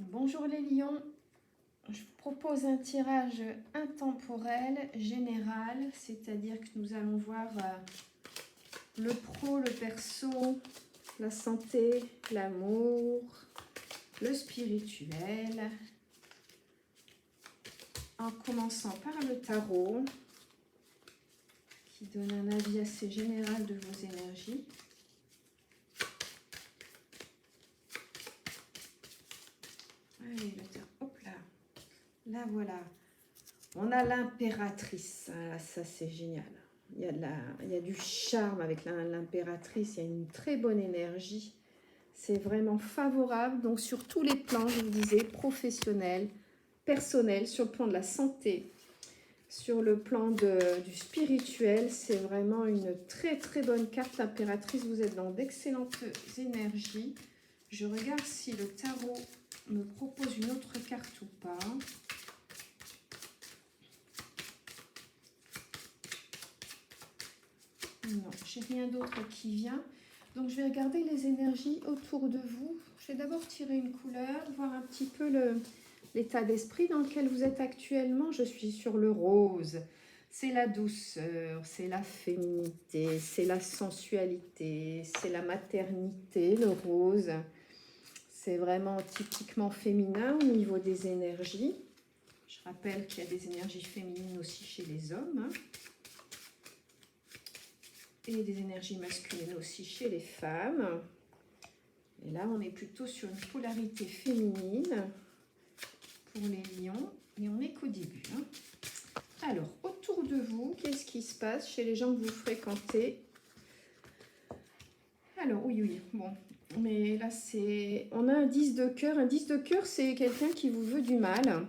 Bonjour les lions, je vous propose un tirage intemporel général, c'est-à-dire que nous allons voir le pro, le perso, la santé, l'amour, le spirituel, en commençant par le tarot qui donne un avis assez général de vos énergies. Allez, le tarot, hop là. Là, voilà. On a l'impératrice. Ah, ça, c'est génial. Il y a du charme avec l'impératrice. Il y a une très bonne énergie. C'est vraiment favorable. Donc, sur tous les plans, je vous disais, professionnel, personnel, sur le plan de la santé, sur le plan du spirituel, c'est vraiment une très, très bonne carte. L'impératrice, vous êtes dans d'excellentes énergies. Je regarde si le tarot me propose une autre carte ou pas. Non, j'ai rien d'autre qui vient. Donc, je vais regarder les énergies autour de vous. Je vais d'abord tirer une couleur, voir un petit peu l'état d'esprit dans lequel vous êtes actuellement. Je suis sur le rose. C'est la douceur, c'est la féminité, c'est la sensualité, c'est la maternité, le rose. C'est vraiment typiquement féminin au niveau des énergies. Je rappelle qu'il y a des énergies féminines aussi chez les hommes. Et des énergies masculines aussi chez les femmes. Et là, on est plutôt sur une polarité féminine pour les lions. Et on n'est qu'au début. Alors, autour de vous, qu'est-ce qui se passe chez les gens que vous fréquentez? Alors, oui, bon. Mais là, on a un 10 de cœur. Un 10 de cœur, c'est quelqu'un qui vous veut du mal,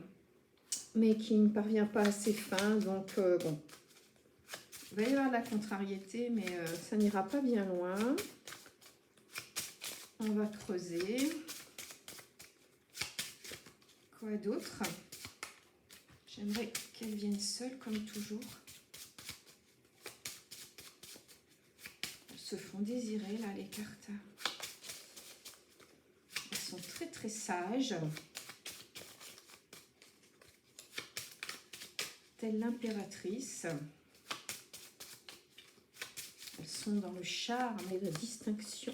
mais qui ne parvient pas à ses fins. Donc, bon. Il va y avoir de la contrariété, mais ça n'ira pas bien loin. On va creuser. Quoi d'autre? J'aimerais qu'elles viennent seules, comme toujours. Elles se font désirer, là, les cartes. Elles sont très, très sages. Telle l'impératrice. Elles sont dans le charme et la distinction.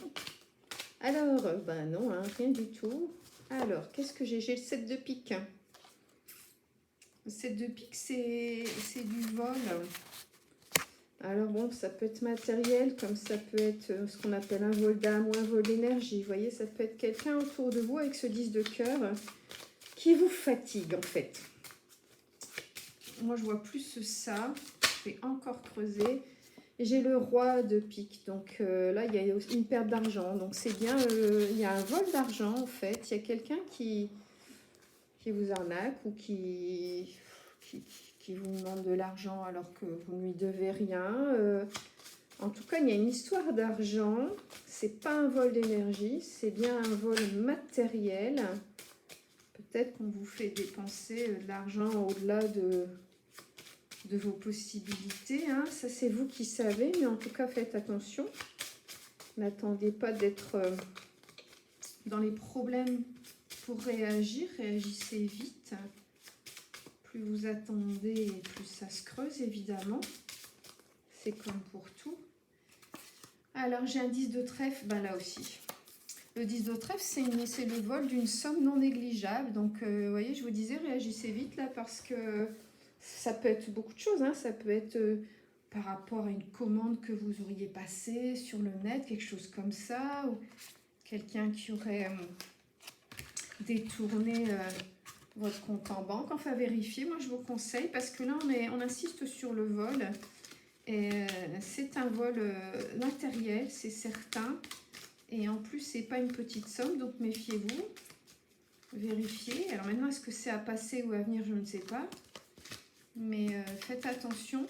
Alors, ben non, hein, rien du tout. Alors, qu'est-ce que j'ai? J'ai le 7 de pique. Le 7 de pique, c'est du vol. Alors bon, ça peut être matériel, comme ça peut être ce qu'on appelle un vol d'âme ou un vol d'énergie. Vous voyez, ça peut être quelqu'un autour de vous avec ce 10 de cœur qui vous fatigue en fait. Moi, je vois plus ça. Je vais encore creuser. J'ai le roi de pique, donc là, il y a une perte d'argent. Donc, c'est bien, il y a un vol d'argent, en fait. Il y a quelqu'un qui vous arnaque ou qui vous demande de l'argent alors que vous ne lui devez rien. En tout cas, il y a une histoire d'argent. C'est pas un vol d'énergie, c'est bien un vol matériel. Peut-être qu'on vous fait dépenser de l'argent au-delà de vos possibilités. Hein. Ça, c'est vous qui savez, mais en tout cas, faites attention. N'attendez pas d'être dans les problèmes pour réagir. Réagissez vite. Plus vous attendez, plus ça se creuse, évidemment. C'est comme pour tout. Alors, j'ai un 10 de trèfle, ben là aussi. Le 10 de trèfle, c'est le vol d'une somme non négligeable. Donc, vous voyez, je vous disais, réagissez vite là parce que ça peut être beaucoup de choses. Hein. Ça peut être par rapport à une commande que vous auriez passée sur le net, quelque chose comme ça. Ou quelqu'un qui aurait détourné votre compte en banque. Enfin, vérifiez. Moi, je vous conseille parce que là, on insiste sur le vol. Et c'est un vol matériel, c'est certain. Et en plus, c'est pas une petite somme, donc méfiez-vous. Vérifiez. Alors maintenant, est-ce que c'est à passer ou à venir, je ne sais pas. Mais faites attention.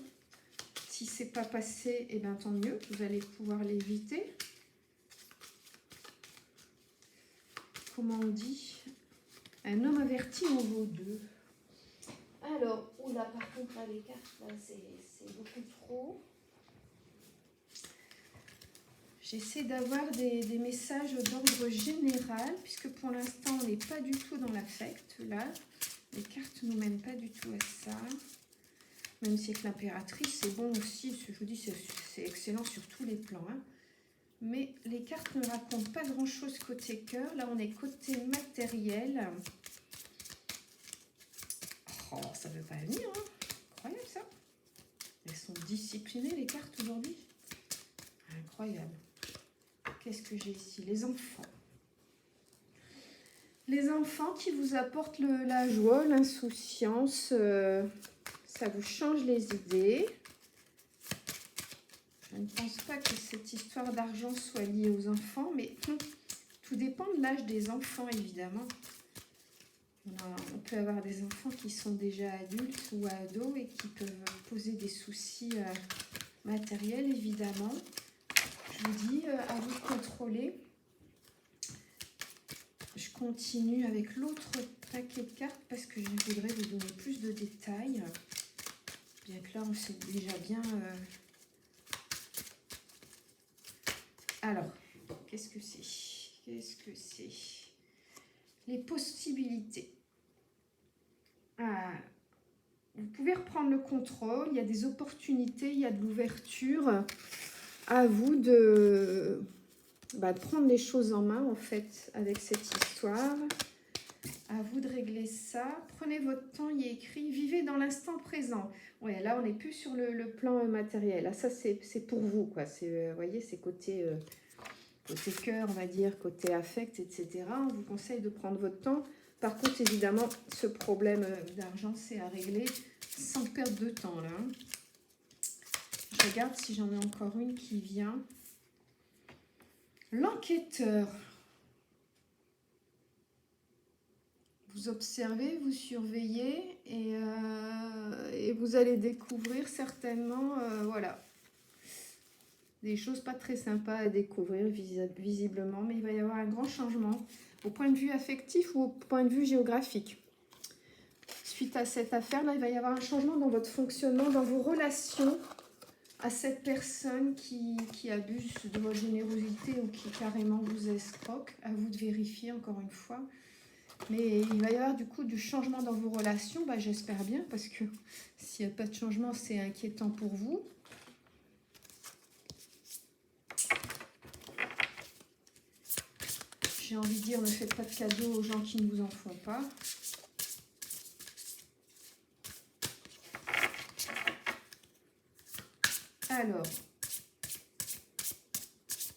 Si c'est pas passé, eh bien tant mieux. Vous allez pouvoir l'éviter. Comment on dit? Un homme averti en vaut deux. Alors, oula, par contre, là, les cartes, là, c'est beaucoup trop. J'essaie d'avoir des messages d'ordre général, puisque pour l'instant, on n'est pas du tout dans l'affect, là. Les cartes ne nous mènent pas du tout à ça. Même si avec l'impératrice, c'est bon aussi. Je vous dis, c'est excellent sur tous les plans. Hein. Mais les cartes ne racontent pas grand-chose côté cœur. Là, on est côté matériel. Oh, ça ne veut pas venir. Hein. Incroyable, ça. Elles sont disciplinées, les cartes, aujourd'hui. Incroyable. Qu'est-ce que j'ai ici? Les enfants. Les enfants qui vous apportent la joie, l'insouciance. Ça vous change les idées. Je ne pense pas que cette histoire d'argent soit liée aux enfants, mais tout dépend de l'âge des enfants, évidemment. On peut avoir des enfants qui sont déjà adultes ou ados et qui peuvent poser des soucis matériels, évidemment. Je vous dis, à vous de contrôler. Je continue avec l'autre paquet de cartes parce que je voudrais vous donner plus de détails. Bien que là, on sait déjà bien... Alors, qu'est-ce que c'est? Qu'est-ce que c'est? Les possibilités. Ah, vous pouvez reprendre le contrôle. Il y a des opportunités, il y a de l'ouverture. À vous de prendre les choses en main, en fait, avec cette histoire. À vous de régler ça. Prenez votre temps, il y a écrit. Vivez dans l'instant présent. Ouais, là, on n'est plus sur le plan matériel. Là, ça, c'est pour vous, quoi. Vous voyez, c'est côté cœur, on va dire, côté affect, etc. On vous conseille de prendre votre temps. Par contre, évidemment, ce problème d'argent, c'est à régler sans perdre de temps, là. Je regarde si j'en ai encore une qui vient. L'enquêteur. Vous observez, vous surveillez et vous allez découvrir certainement, voilà, des choses pas très sympas à découvrir visiblement, mais il va y avoir un grand changement au point de vue affectif ou au point de vue géographique. Suite à cette affaire-là, il va y avoir un changement dans votre fonctionnement, dans vos relations à cette personne qui abuse de votre générosité ou qui carrément vous escroque. À vous de vérifier encore une fois. Mais il va y avoir du coup du changement dans vos relations, j'espère bien, parce que s'il n'y a pas de changement, c'est inquiétant pour vous. J'ai envie de dire, ne faites pas de cadeaux aux gens qui ne vous en font pas. Alors,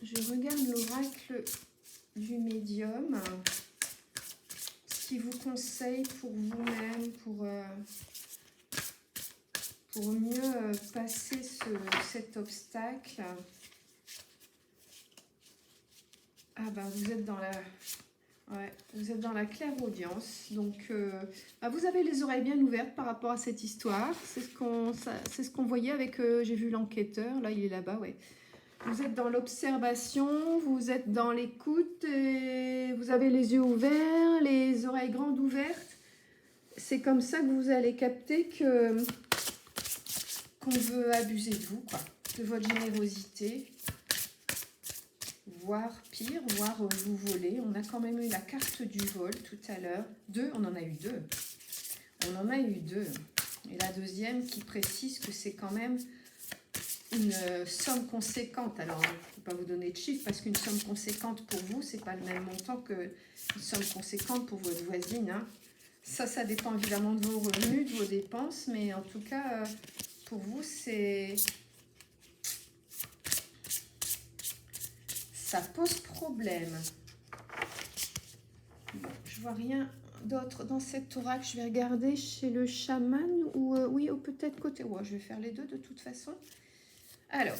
je regarde l'oracle du médium. Ce qui vous conseille pour vous-même, pour mieux passer cet obstacle. Ah vous êtes dans vous êtes dans la clairaudience. Donc, vous avez les oreilles bien ouvertes par rapport à cette histoire. C'est ce qu'on voyait avec, j'ai vu l'enquêteur, là il est là-bas, ouais. Vous êtes dans l'observation, vous êtes dans l'écoute, et vous avez les yeux ouverts, les oreilles grandes ouvertes. C'est comme ça que vous allez capter qu'on veut abuser de vous, quoi, de votre générosité, voire pire, voire vous voler. On a quand même eu la carte du vol tout à l'heure. On en a eu deux. On en a eu deux. Et la deuxième qui précise que c'est quand même une somme conséquente. Alors, je ne peux pas vous donner de chiffres parce qu'une somme conséquente pour vous, c'est pas le même montant qu'une somme conséquente pour votre voisine. Hein. Ça dépend évidemment de vos revenus, de vos dépenses, mais en tout cas, pour vous, ça pose problème. Bon, je vois rien d'autre dans cet oracle. Je vais regarder chez le chaman ou oui, ou peut-être côté. Ouais, je vais faire les deux de toute façon. Alors,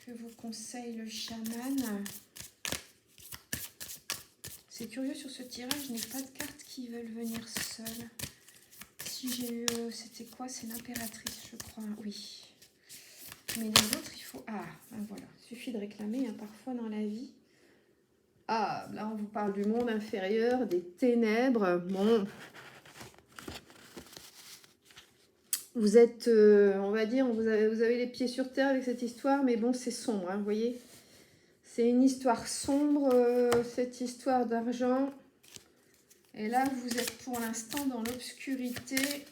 que vous conseille le chaman? C'est curieux sur ce tirage, je n'ai pas de cartes qui veulent venir seules. Si j'ai eu, c'était quoi? C'est l'impératrice, je crois. Oui. Mais les autres, il faut... Ah, ben voilà. Il suffit de réclamer hein, parfois dans la vie. Ah, là, on vous parle du monde inférieur, des ténèbres. Bon. Vous êtes, on va dire, vous avez les pieds sur terre avec cette histoire, mais bon, c'est sombre, hein, vous voyez. C'est une histoire sombre, cette histoire d'argent. Et là, vous êtes pour l'instant dans l'obscurité.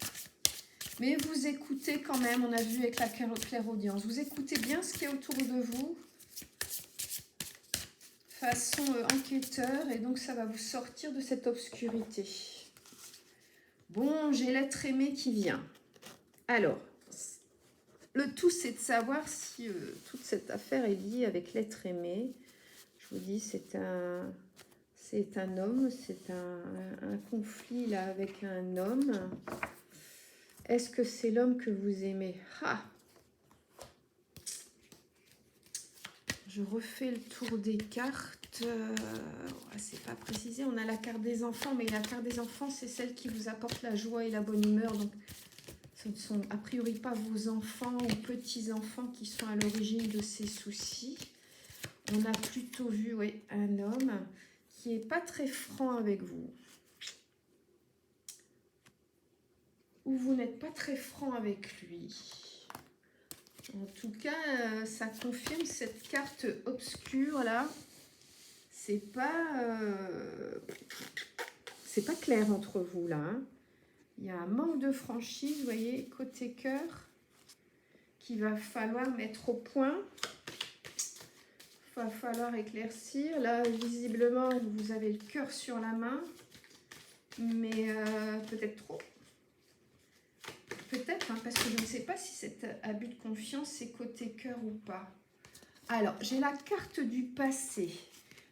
Mais vous écoutez quand même, on a vu avec la clairaudience. Vous écoutez bien ce qui est autour de vous. Façon enquêteur. Et donc, ça va vous sortir de cette obscurité. Bon, j'ai l'être aimé qui vient. Alors, le tout, c'est de savoir si toute cette affaire est liée avec l'être aimé. Je vous dis, c'est un homme, c'est un conflit là avec un homme. Est-ce que c'est l'homme que vous aimez? Ah, je refais le tour des cartes. C'est pas précisé. On a la carte des enfants, mais la carte des enfants, c'est celle qui vous apporte la joie et la bonne humeur. Donc, ce ne sont a priori pas vos enfants ou petits-enfants qui sont à l'origine de ces soucis. On a plutôt vu un homme qui n'est pas très franc avec vous. Ou vous n'êtes pas très franc avec lui. En tout cas, ça confirme cette carte obscure là. C'est pas clair entre vous là. Hein. Il y a un manque de franchise, vous voyez, côté cœur, qu'il va falloir mettre au point. Il va falloir éclaircir. Là, visiblement, vous avez le cœur sur la main, mais peut-être trop. Peut-être, hein, parce que je ne sais pas si cet abus de confiance est côté cœur ou pas. Alors, j'ai la carte du passé.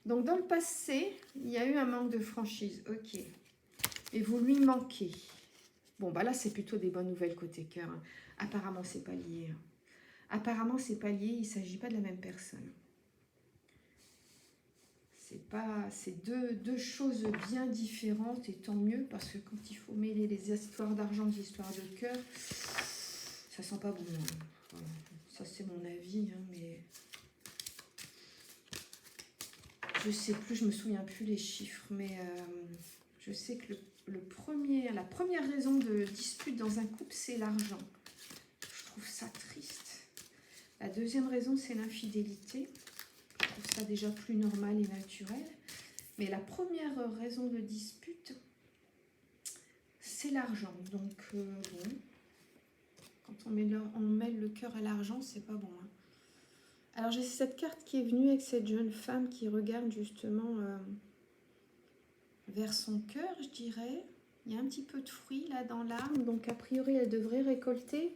Donc, dans le passé, il y a eu un manque de franchise. Ok. Et vous lui manquez. Bon, bah là, c'est plutôt des bonnes nouvelles côté cœur. Hein. Apparemment, c'est pas lié. Hein. Apparemment, c'est pas lié. Il ne s'agit pas de la même personne. C'est deux choses bien différentes et tant mieux parce que quand il faut mêler les histoires d'argent, les histoires de cœur, ça sent pas bon. Hein. Ça c'est mon avis, hein, mais je sais plus, je me souviens plus les chiffres, mais je sais que la première raison de dispute dans un couple, c'est l'argent. Je trouve ça triste. La deuxième raison, c'est l'infidélité. Je trouve ça déjà plus normal et naturel. Mais la première raison de dispute, c'est l'argent. Donc, bon, quand on mêle le cœur à l'argent, c'est pas bon. Hein. Alors, j'ai cette carte qui est venue avec cette jeune femme qui regarde justement vers son cœur, je dirais. Il y a un petit peu de fruit là dans l'arme. Donc, a priori, elle devrait récolter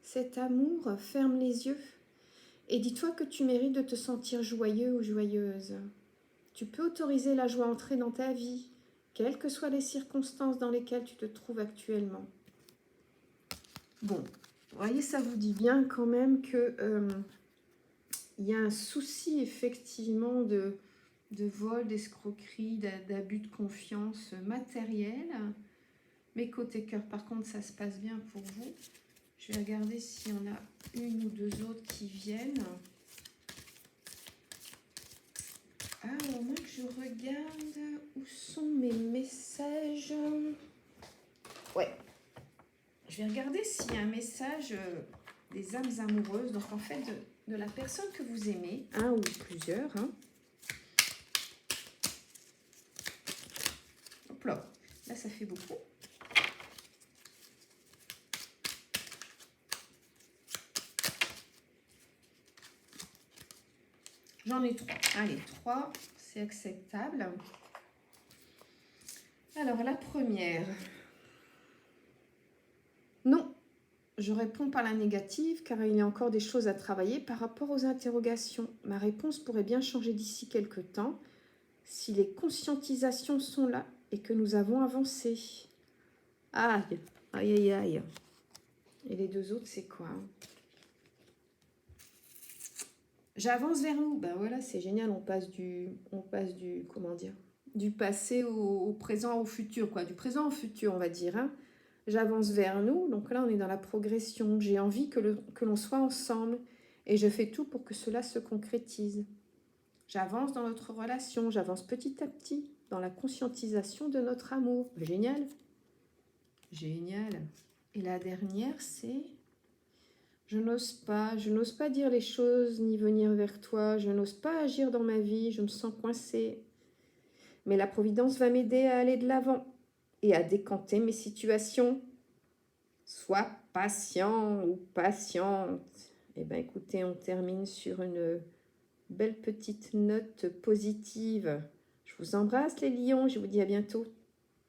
cet amour. Ferme les yeux. Et dis-toi que tu mérites de te sentir joyeux ou joyeuse. Tu peux autoriser la joie à entrer dans ta vie, quelles que soient les circonstances dans lesquelles tu te trouves actuellement. Bon, vous voyez, ça vous dit bien quand même que y a un souci effectivement de vol, d'escroquerie, d'abus de confiance matériel. Mais côté cœur, par contre, ça se passe bien pour vous. Je vais regarder si on a une ou deux autres qui viennent. Alors, moi, je regarde où sont mes messages. Ouais. Je vais regarder s'il y a un message des âmes amoureuses. Donc, en fait, de la personne que vous aimez, un ou plusieurs. Hein. Hop là. Là, ça fait beaucoup. J'en ai 3. Allez, 3, c'est acceptable. Alors, la première. Non, je réponds par la négative car il y a encore des choses à travailler par rapport aux interrogations. Ma réponse pourrait bien changer d'ici quelques temps si les conscientisations sont là et que nous avons avancé. Aïe, aïe, aïe, aïe. Et les deux autres, c'est quoi? J'avance vers nous. Ben voilà, c'est génial. On passe du, comment dire, du passé au présent, au futur, quoi. Du présent au futur, on va dire. Hein. J'avance vers nous. Donc là, on est dans la progression. J'ai envie que l'on soit ensemble. Et je fais tout pour que cela se concrétise. J'avance dans notre relation. J'avance petit à petit dans la conscientisation de notre amour. Génial. Génial. Et la dernière, c'est... je n'ose pas dire les choses ni venir vers toi. Je n'ose pas agir dans ma vie. Je me sens coincée. Mais la Providence va m'aider à aller de l'avant et à décanter mes situations. Sois patient ou patiente. Eh bien, écoutez, on termine sur une belle petite note positive. Je vous embrasse les lions, je vous dis à bientôt.